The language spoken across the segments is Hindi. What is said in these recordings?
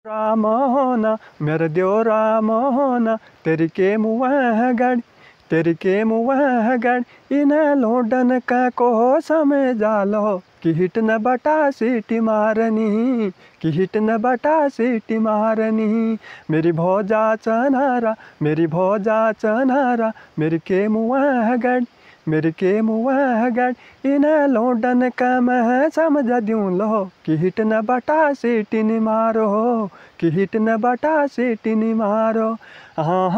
राम होना मेरे दियो राम होना तेरी के मुँह गड़ तेरी के मुँह गड़ इन्हें लोडन का को समय जालो कि हिट न बटा सीटी मारनी कि हिट न बटा सीटी मारनी मेरी भौजा चनारा मेरी भौजा चनारा मेरी के मुँह गड़ मेरे के मुँह गड़ इन्हें लोडन का मैं समझ दूँ लो कि हिट न बटा सीटी नि मारो कि हिट न बटा सीटी नि मारो हाँ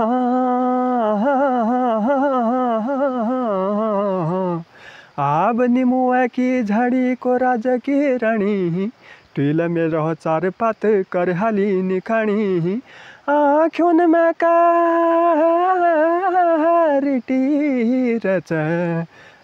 आब निमुआ की झड़ी को राजा की रानी ट्विल में रहो चार पात कर हाली निखाणी आँखों में रीटी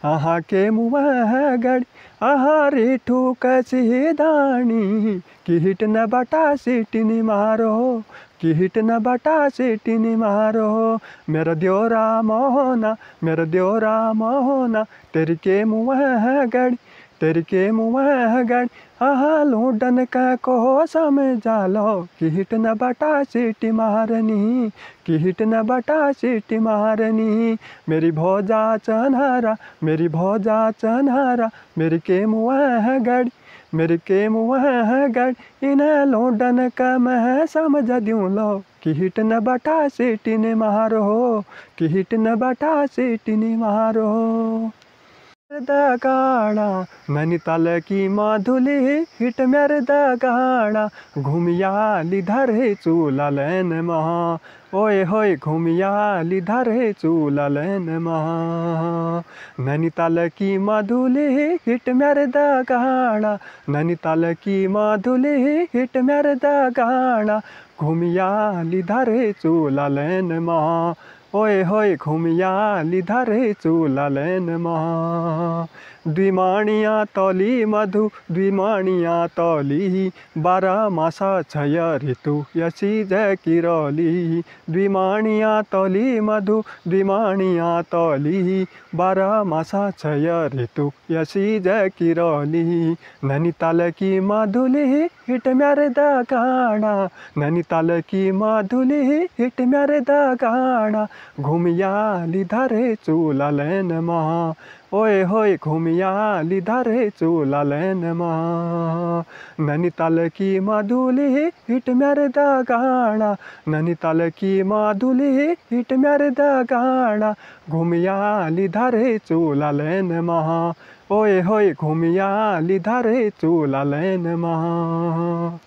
आहा के मुँह गड़ी आहा रिठू कसी दानी कि हिट न बटा सीटी नि मारो कि हिट न बटा सीटी नि मारो मेरा दियो राम होना मेरा दियो राम होना तेरी के मुँह गड़ी तेरी के मुँह गड़ी आहा लोडन का को समय जालो कि हिट न बटा सीटी मारनी कि हिट न बटा सीटी मारनी मेरी भौजा चनहारा मेरी भौजा चनहारा मेरी के मुँह गड़ी मेरे के मुँह गड़ इन्हें लोडन का मैं समझ दूँ लो कि हिट न बटा सीटी ने मारो कि हिट न बटा सीटी ने मारो दगाड़ा नैनीताल की माधुली हिट मेरे दगाड़ा घूमियाली धरे चूला लेन महा ओए होए घूमियाली धरे चूला लेन महा नैनीताल की माधुली हिट मेरे दगाड़ा नैनीताल की माधुली हिट मेरे दगाड़ा घूमियाली धरे चूला लेन महा ओए होए घूमियाली धरे चूला लेन महा द्विमाणिया तली मधु द्विमाणिया तली 12 मासा छय ऋतु यसी जय किरली द्विमाणिया तली मधु द्विमाणिया तली 12 मासा छय ऋतु यसी जय किरली नैनीताल की माधुली हिट मेरे दगाड़ा नैनीताल की माधुली हिट मेरे दगाड़ा घूमियाली धरे चूला लेन महा ओए होए घूमियाली धरे चूला लेन महा नैनीताल की माधुली हिट मेरे दगाड़ा नैनीताल की माधुली हिट मेरे दगाड़ा घूमियाली धरे चूला लेन महा ओए होए घूमियाली धरे चूला लेन महा।